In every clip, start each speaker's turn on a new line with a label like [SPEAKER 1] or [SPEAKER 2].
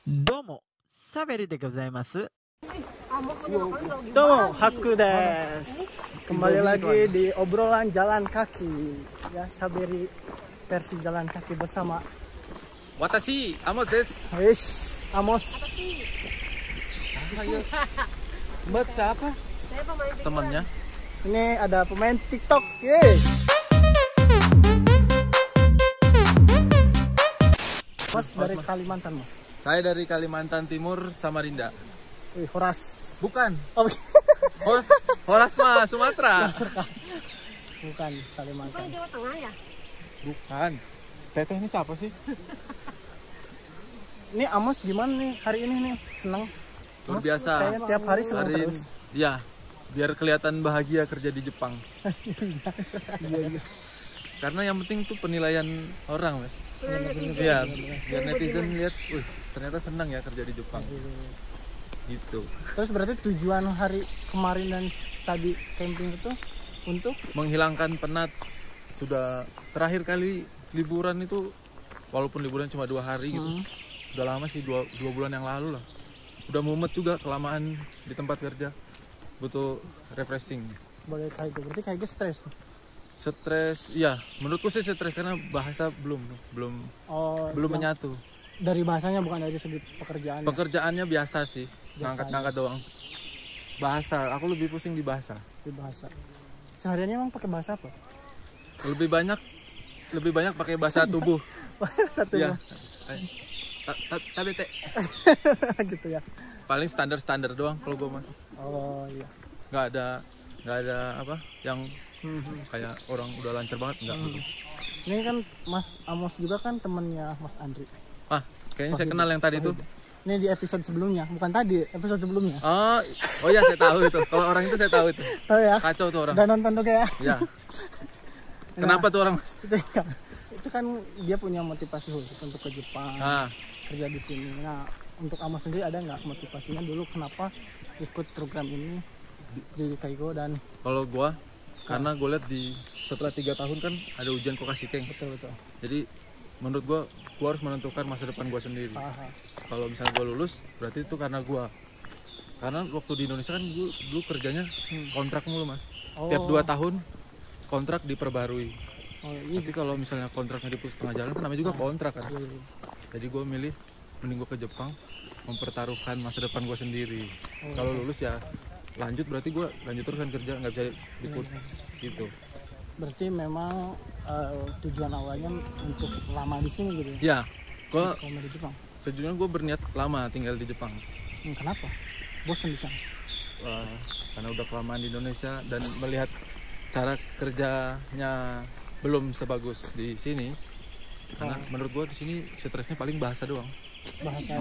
[SPEAKER 1] Domo, Saberi de gozaimasu.
[SPEAKER 2] Domo, Haku desu. Kembali lagi di obrolan jalan kaki. Ya, Saberi versi jalan kaki bersama
[SPEAKER 3] Watashi, Amos desu.
[SPEAKER 2] Wis, Amos.
[SPEAKER 3] Mbak siapa?
[SPEAKER 4] Saya pemain TikTok.
[SPEAKER 3] Temannya.
[SPEAKER 2] Ini ada pemain TikTok. Yes. Mas dari Kalimantan, Mas.
[SPEAKER 3] Saya dari Kalimantan Timur, Samarinda.
[SPEAKER 2] Wih, Horas.
[SPEAKER 3] Bukan.
[SPEAKER 2] Oh,
[SPEAKER 3] Horas mah Sumatera.
[SPEAKER 2] bukan Kalimantan.
[SPEAKER 4] Bukan Jawa Tengah ya?
[SPEAKER 3] Bukan. Teteh ini siapa sih?
[SPEAKER 2] Ini Amos gimana nih hari ini nih? Senang?
[SPEAKER 3] Luar biasa.
[SPEAKER 2] Kayaknya tiap hari senang
[SPEAKER 3] Hari
[SPEAKER 2] terus.
[SPEAKER 3] ya, biar kelihatan bahagia kerja di Jepang.
[SPEAKER 2] Iya.
[SPEAKER 3] Karena yang penting tuh penilaian orang, Mas. Iya, biar netizen lihat, ternyata senang ya kerja di Jepang. Gitu.
[SPEAKER 2] Terus berarti tujuan hari kemarin dan tadi camping itu untuk
[SPEAKER 3] Menghilangkan penat. Sudah terakhir kali liburan itu, walaupun liburan cuma 2 hari gitu. Udah lama sih, 2 bulan yang lalu lah. Udah mumet juga kelamaan di tempat kerja. Butuh refreshing.
[SPEAKER 2] sebagai kaigo. Berarti kaigo stres.
[SPEAKER 3] Stres, iya. Menurutku sih stres karena bahasa belum
[SPEAKER 2] Oh,
[SPEAKER 3] menyatu.
[SPEAKER 2] dari bahasanya bukan dari segi pekerjaan.
[SPEAKER 3] Pekerjaannya biasa sih,
[SPEAKER 2] Biasa
[SPEAKER 3] ngangkat-ngangkat doang. Bahasa, aku lebih pusing di bahasa.
[SPEAKER 2] Di bahasa. Sehariannya emang pakai bahasa apa?
[SPEAKER 3] Lebih banyak pakai bahasa tubuh.
[SPEAKER 2] Satu
[SPEAKER 3] Iya.
[SPEAKER 2] ya.
[SPEAKER 3] Tapi
[SPEAKER 2] Gitu ya.
[SPEAKER 3] paling standar doang kalau gue mah.
[SPEAKER 2] Oh iya.
[SPEAKER 3] Nggak ada apa yang kayak orang udah lancar banget nggak gitu.
[SPEAKER 2] Ini kan Mas Amos juga kan temennya Mas Andri.
[SPEAKER 3] Ah, kayaknya saya kenal yang tadi tuh.
[SPEAKER 2] Ini di episode sebelumnya, bukan tadi, episode sebelumnya.
[SPEAKER 3] Oh ya, saya tahu itu. Kalau orang itu saya tahu itu.
[SPEAKER 2] Tahu ya?
[SPEAKER 3] Kacau tuh orang.
[SPEAKER 2] Udah nonton juga ya?
[SPEAKER 3] Ya. Kenapa tuh orang, Mas?
[SPEAKER 2] Itu kan dia punya motivasi khusus untuk ke Jepang, kerja di sini. Nah, untuk Amos sendiri ada nggak motivasinya dulu kenapa ikut program ini jadi kaigo? Dan
[SPEAKER 3] kalau gua karena gue lihat setelah 3 tahun kan ada ujian Kokasikeng.
[SPEAKER 2] betul.
[SPEAKER 3] Jadi menurut gua harus menentukan masa depan gua sendiri. Kalau misalnya gua lulus, berarti itu karena gua. Karena waktu di Indonesia kan dulu kerjanya kontrak mulu, Mas. Tiap 2 tahun kontrak diperbarui.
[SPEAKER 2] Oh, iya.
[SPEAKER 3] Tapi kalau misalnya kontraknya diputus tengah jalan kan namanya juga kontrak kan. Jadi gue milih mending gue ke Jepang, mempertaruhkan masa depan gue sendiri. Kalau lulus ya lanjut, berarti gue lanjut terus kan kerja, nggak bisa ikut gitu.
[SPEAKER 2] Berarti memang tujuan awalnya untuk lama di sini gitu.
[SPEAKER 3] Ya, gue
[SPEAKER 2] Kalau di Jepang.
[SPEAKER 3] sejujurnya gue berniat lama tinggal di Jepang.
[SPEAKER 2] Kenapa? Bosan di sana?
[SPEAKER 3] Karena udah kelamaan di Indonesia dan melihat cara kerjanya belum sebagus di sini. Karena menurut gue di sini stresnya paling bahasa doang.
[SPEAKER 2] Bahasa.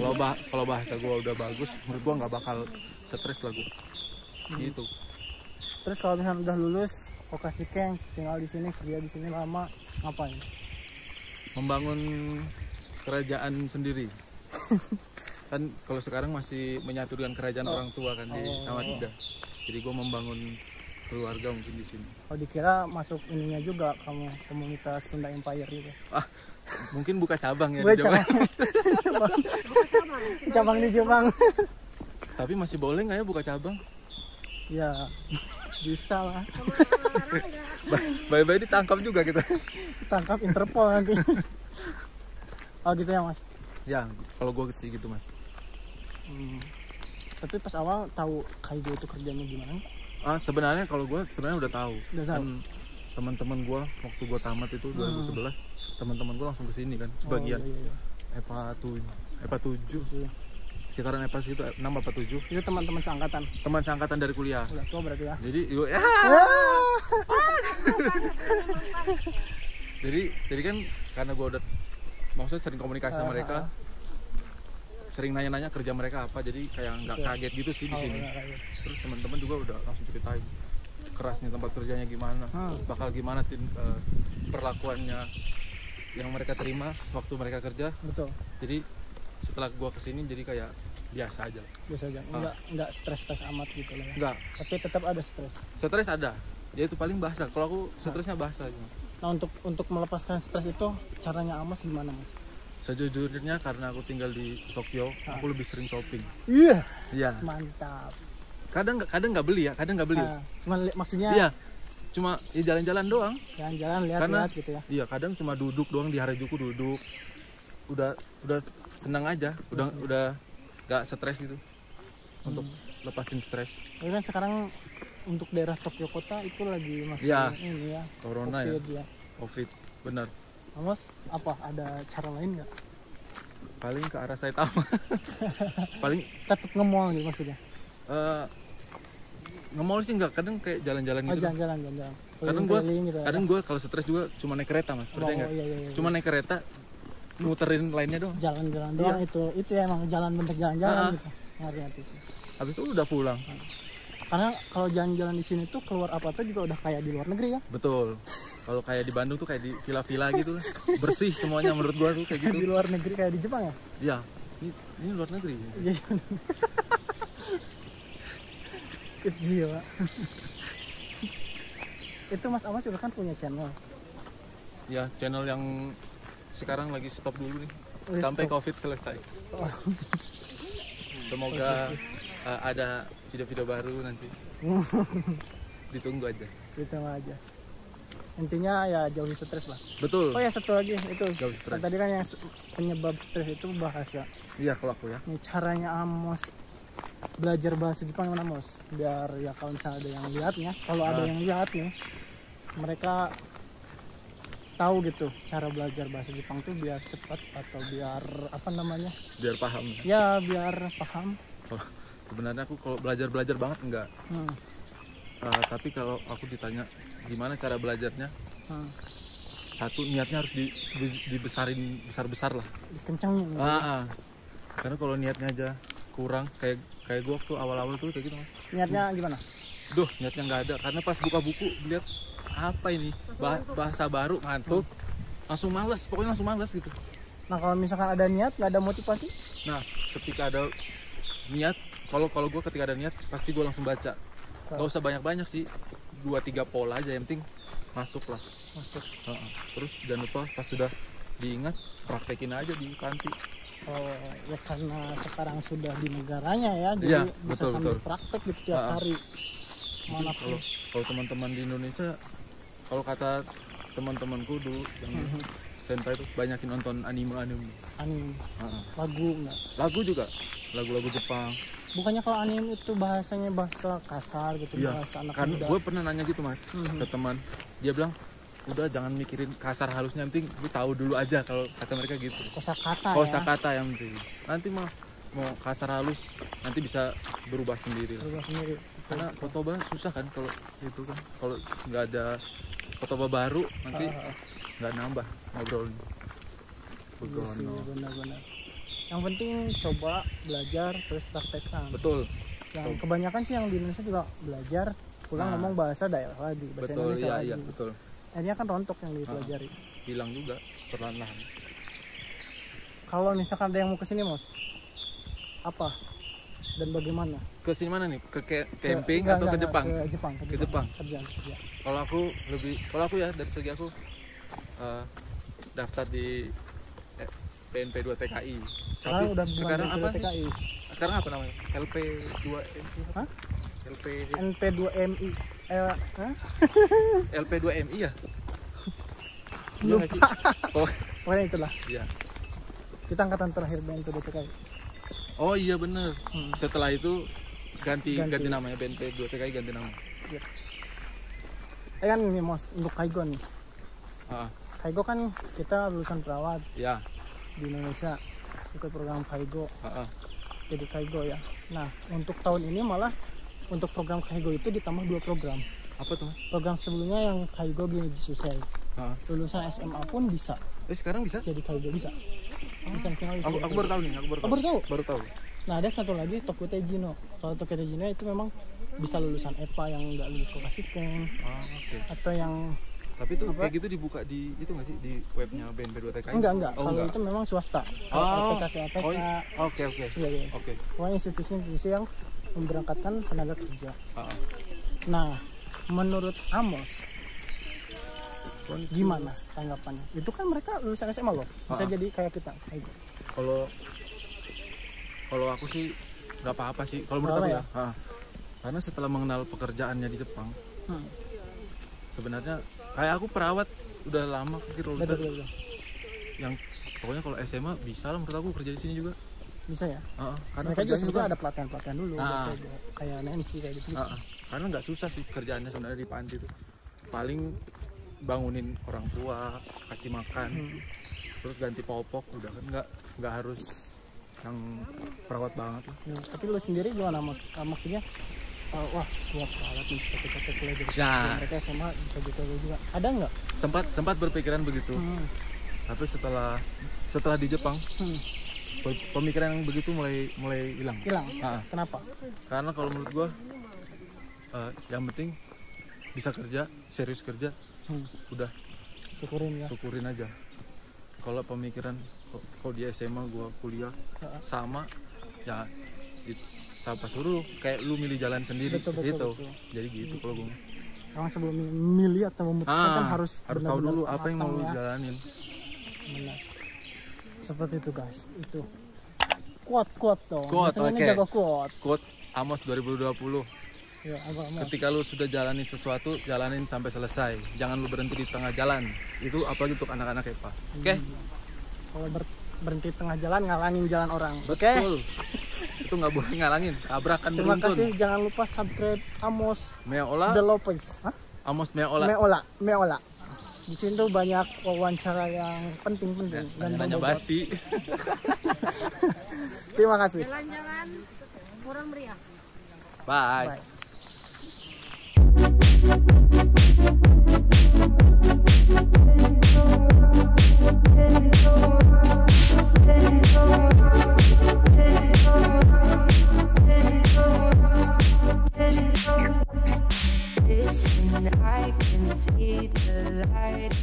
[SPEAKER 3] Kalau bahasa gue udah bagus, menurut gue nggak bakal stres lah gue. Gitu.
[SPEAKER 2] Terus kalau misalnya udah lulus, Kokasikeng, tinggal di sini, kerja di sini lama, ngapain?
[SPEAKER 3] Membangun kerajaan sendiri. Kan kalau sekarang masih menyatu dengan kerajaan orang tua kan di Samarinda. Jadi gue membangun keluarga mungkin di sini.
[SPEAKER 2] Oh, dikira masuk ininya juga kamu, komunitas Sunda Empire gitu.
[SPEAKER 3] Mungkin buka cabang ya
[SPEAKER 2] Buka
[SPEAKER 3] di Jawa.
[SPEAKER 2] Cabang di Jepang.
[SPEAKER 3] Tapi masih boleh nggak ya buka cabang?
[SPEAKER 2] Ya, bisa lah.
[SPEAKER 3] Bye-bye ditangkap juga kita.
[SPEAKER 2] Tangkap Interpol nanti. Oh gitu ya, Mas.
[SPEAKER 3] Ya, kalau gue sih gitu, Mas.
[SPEAKER 2] Tapi pas awal tahu kaigo itu kerjanya gimana?
[SPEAKER 3] Sebenarnya kalau gue udah tahu.
[SPEAKER 2] Udah tahu.
[SPEAKER 3] Kan teman-teman gue waktu gue tamat itu 2011, teman-teman gue langsung kesini kan sebagian.
[SPEAKER 2] Iya.
[SPEAKER 3] EPA 7. Sekitaran EPA segitu 6 apa 7.
[SPEAKER 2] Itu teman-teman seangkatan.
[SPEAKER 3] Teman seangkatan dari kuliah.
[SPEAKER 2] Udah tua berarti ya.
[SPEAKER 3] Jadi kan karena gue udah maksudnya sering komunikasi sama mereka, sering nanya-nanya kerja mereka apa, jadi kayak nggak kaget gitu sih di sini. Terus teman-teman juga udah langsung ceritain kerasnya tempat kerjanya gimana, bakal gimana perlakuannya yang mereka terima waktu mereka kerja.
[SPEAKER 2] Betul.
[SPEAKER 3] Jadi setelah gua kesini jadi kayak biasa aja.
[SPEAKER 2] Biasa aja. Enggak stres amat gitu lah ya.
[SPEAKER 3] Enggak.
[SPEAKER 2] Tapi tetap ada stres.
[SPEAKER 3] Stres ada. Ya itu paling bahasa. Kalau aku stresnya bahasa aja.
[SPEAKER 2] Nah, untuk melepaskan stres itu caranya Amos gimana, Mas?
[SPEAKER 3] Sejujurnya karena aku tinggal di Tokyo, aku lebih sering shopping.
[SPEAKER 2] Iya.
[SPEAKER 3] Iya.
[SPEAKER 2] Mantap.
[SPEAKER 3] Kadang nggak beli ya, kadang nggak beli.
[SPEAKER 2] Cuman maksudnya
[SPEAKER 3] Iya. Cuma ya jalan-jalan doang.
[SPEAKER 2] Jalan-jalan lihat-lihat gitu ya.
[SPEAKER 3] Iya, kadang cuma duduk doang di Harajuku duduk. Udah senang aja, udah nggak stres gitu. Untuk lepasin stres.
[SPEAKER 2] Tapi kan sekarang untuk daerah Tokyo kota itu lagi masih ini ya.
[SPEAKER 3] Corona
[SPEAKER 2] COVID
[SPEAKER 3] ya. Covid, benar.
[SPEAKER 2] Mas, apa ada cara lain nggak?
[SPEAKER 3] Paling ke arah Saitama. Paling
[SPEAKER 2] Tetap nge-mall gitu maksudnya.
[SPEAKER 3] nge-mall sih enggak, kadang kayak jalan-jalan gitu.
[SPEAKER 2] Jalan-jalan.
[SPEAKER 3] Kadang gue kalau stres juga cuma naik kereta, Mas. Percaya nggak?
[SPEAKER 2] Iya.
[SPEAKER 3] Cuma naik kereta, muterin lainnya doang.
[SPEAKER 2] Jalan-jalan doang itu ya emang jalan bentuk jalan-jalan gitu. Ngerti sih.
[SPEAKER 3] Habis itu udah pulang.
[SPEAKER 2] Karena kalau jalan-jalan di sini tuh keluar apa tuh juga udah kayak di luar negeri ya.
[SPEAKER 3] Betul. Kalau kayak di Bandung tuh kayak di villa-villa gitu, bersih semuanya menurut gua tuh kayak gitu.
[SPEAKER 2] Di luar negeri kayak di Jepang ya?
[SPEAKER 3] Iya. Ini luar negeri.
[SPEAKER 2] Iya. Kecil, Pak. Itu Mas Amas juga kan punya channel.
[SPEAKER 3] Ya, channel yang sekarang lagi stop dulu nih. Sampai Covid selesai.
[SPEAKER 2] Oh.
[SPEAKER 3] Semoga ada video-video baru nanti. Ditunggu aja.
[SPEAKER 2] Ditunggu aja. Intinya ya jauhi stres lah.
[SPEAKER 3] Betul.
[SPEAKER 2] Oh ya satu lagi itu.
[SPEAKER 3] Jauhi stres.
[SPEAKER 2] Tadi kan yang penyebab stres itu bahasa.
[SPEAKER 3] Iya kalau aku ya.
[SPEAKER 2] Ini caranya Amos belajar bahasa Jepang gimana, Amos? Biar ya kalau misalnya ada yang lihat ya, kalau ada yang lihat nih, mereka tahu gitu cara belajar bahasa Jepang tuh biar cepat atau biar apa namanya?
[SPEAKER 3] Biar paham.
[SPEAKER 2] Ya biar paham.
[SPEAKER 3] Oh, sebenarnya aku kalau belajar banget enggak. Tapi kalau aku ditanya gimana cara belajarnya, satu niatnya harus dibesarin besar lah.
[SPEAKER 2] Dikencengin.
[SPEAKER 3] Karena kalau niatnya aja kurang kayak gua waktu awal-awal tuh kayak gitu, Mas.
[SPEAKER 2] Niatnya gimana?
[SPEAKER 3] Duh, niatnya nggak ada karena pas buka buku lihat apa ini bahasa baru ngantuk, langsung males gitu.
[SPEAKER 2] Nah kalau misalkan ada niat nggak ada motivasi?
[SPEAKER 3] Nah ketika ada niat, kalau gue ketika ada niat pasti gue langsung baca. Gak usah banyak sih, 2-3 pola aja yang penting masuk lah. Terus jangan lupa pas sudah diingat praktekin aja di panti.
[SPEAKER 2] Oh ya karena sekarang sudah di negaranya ya, jadi
[SPEAKER 3] ya,
[SPEAKER 2] bisa sambil praktek gitu tiap hari.
[SPEAKER 3] Mana kalau teman-teman di Indonesia, kalau kata teman-temanku dulu yang senpai itu banyakin nonton anime.
[SPEAKER 2] Lagu enggak?
[SPEAKER 3] Lagu juga, lagu-lagu Jepang.
[SPEAKER 2] Bukannya kalau anime itu bahasanya bahasa kasar gitu,
[SPEAKER 3] ya,
[SPEAKER 2] bahasa anak
[SPEAKER 3] kan
[SPEAKER 2] muda.
[SPEAKER 3] Gue pernah nanya gitu, Mas, ke teman. Dia bilang, udah jangan mikirin kasar halusnya, penting lu tahu dulu aja, kalau kata mereka gitu. Kosakata yang penting. Nanti mau kasar halus nanti bisa berubah sendiri. Karena kotoba susah kan kalau itu kan. Kalau nggak ada kotoba baru nanti nggak nambah ngobrolnya.
[SPEAKER 2] Benar-benar. Yang penting coba belajar terus praktekkan.
[SPEAKER 3] Betul.
[SPEAKER 2] Yang kebanyakan sih yang di Indonesia juga belajar pulang ngomong bahasa daerah lagi, bahasa Indonesia lagi.
[SPEAKER 3] Iya, betul.
[SPEAKER 2] Akhirnya kan rontok yang dipelajari.
[SPEAKER 3] Hilang juga perlahan-lahan.
[SPEAKER 2] Kalau misalkan ada yang mau kesini, Mos, apa dan bagaimana?
[SPEAKER 3] Ke sini mana nih? Ke camping atau ke Jepang?
[SPEAKER 2] Ke Jepang. Kerja.
[SPEAKER 3] Kalau aku ya dari segi aku daftar di PNP 2 TKI. Sekarang apa? TKI. Sekarang apa namanya? LP2MI.
[SPEAKER 2] Hah? NP2MI.
[SPEAKER 3] LP2MI ya?
[SPEAKER 2] Lupa.
[SPEAKER 3] Pokoknya
[SPEAKER 2] itulah.
[SPEAKER 3] Iya.
[SPEAKER 2] Kita angkatan terakhir BNP 2 TKI.
[SPEAKER 3] Oh iya bener. Setelah itu ganti namanya, BNP 2 TKI ganti nama.
[SPEAKER 2] Iya. Kan nih, Mos, untuk Kaigo nih. Kaigo kan kita lulusan perawat.
[SPEAKER 3] Ya.
[SPEAKER 2] Di Indonesia ikut program Kaigo. Jadi Kaigo ya. Nah, untuk tahun ini malah untuk program Kaigo itu ditambah 2 program.
[SPEAKER 3] Apa tuh?
[SPEAKER 2] Program sebelumnya yang Kaigo Ginji Susei. Lulusan SMA pun bisa.
[SPEAKER 3] Sekarang bisa?
[SPEAKER 2] Jadi Kaigo bisa.
[SPEAKER 3] Aku baru tahu nih, baru tahu.
[SPEAKER 2] Nah, ada satu lagi Tokute Jino. Kalau Tokute Jino itu memang bisa lulusan EPA yang nggak lulus Kokashiken.
[SPEAKER 3] Okay.
[SPEAKER 2] Atau yang
[SPEAKER 3] Tapi itu kayak gitu dibuka di itu nggak sih di webnya BNP2TKI?
[SPEAKER 2] Enggak.
[SPEAKER 3] Oh,
[SPEAKER 2] Kalau
[SPEAKER 3] enggak.
[SPEAKER 2] itu memang swasta.
[SPEAKER 3] Oh.
[SPEAKER 2] ATK.
[SPEAKER 3] Oke.
[SPEAKER 2] Iya.
[SPEAKER 3] Oke.
[SPEAKER 2] Pokoknya institusi yang memberangkatkan tenaga kerja.
[SPEAKER 3] Ah.
[SPEAKER 2] Nah, menurut Amos gimana tanggapannya? Itu kan mereka lulusan SMA loh. Bisa jadi kayak kita.
[SPEAKER 3] Kalau aku sih nggak apa-apa sih. Kalau menurut aku ya. Karena setelah mengenal pekerjaannya di Jepang, sebenarnya kayak aku perawat udah lama gitu.
[SPEAKER 2] Betul.
[SPEAKER 3] Yang pokoknya kalau SMA bisa lah menurut aku kerja di sini juga.
[SPEAKER 2] Bisa ya?
[SPEAKER 3] Karena
[SPEAKER 2] mereka juga sebetulnya ada pelatihan dulu. Kayak Nancy kayak gitu.
[SPEAKER 3] Karena nggak susah sih kerjaannya sebenarnya di panti itu. Paling bangunin orang tua, kasih makan, terus ganti popok, udah kan nggak harus yang perawat banget lah.
[SPEAKER 2] Tapi lu sendiri gimana mas? Maksudnya wah gua perawat nih capek-capek kuliah dari mereka SMA bisa gitu juga. Ada nggak?
[SPEAKER 3] Sempat berpikiran begitu. Tapi setelah di Jepang, pemikiran yang begitu mulai hilang.
[SPEAKER 2] Kenapa?
[SPEAKER 3] Karena kalau menurut gua yang penting bisa kerja, serius kerja, udah syukurin aja. Kalau pemikiran kalau di SMA gua kuliah sama ya siapa suruh kayak lu milih jalan sendiri betul. Jadi gitu kalau gua.
[SPEAKER 2] Emang sebelum milih atau memutuskan kan harus
[SPEAKER 3] tahu dulu apa yang mau lu jalanin.
[SPEAKER 2] Benar. Seperti itu guys. Itu quote dong.
[SPEAKER 3] Oke.
[SPEAKER 2] Jago quote
[SPEAKER 3] Amos 2020.
[SPEAKER 2] Ya,
[SPEAKER 3] ketika lu sudah jalani sesuatu, jalanin sampai selesai. Jangan lu berhenti di tengah jalan. Itu apalagi untuk anak-anak EPA. Oke?
[SPEAKER 2] Kalau berhenti tengah jalan, ngalangin jalan orang.
[SPEAKER 3] Betul. Itu nggak boleh ngalangin. Tabrakan beruntun.
[SPEAKER 2] Terima kasih. Jangan lupa subscribe Amos
[SPEAKER 3] Meola.
[SPEAKER 2] The Lopez.
[SPEAKER 3] Amos Meola.
[SPEAKER 2] Meola. Di sini tuh banyak wawancara yang penting-penting dan
[SPEAKER 3] nanya basi.
[SPEAKER 2] Terima kasih.
[SPEAKER 4] Jalan-jalan kurang meriah.
[SPEAKER 3] Bye.
[SPEAKER 5] I can see the light.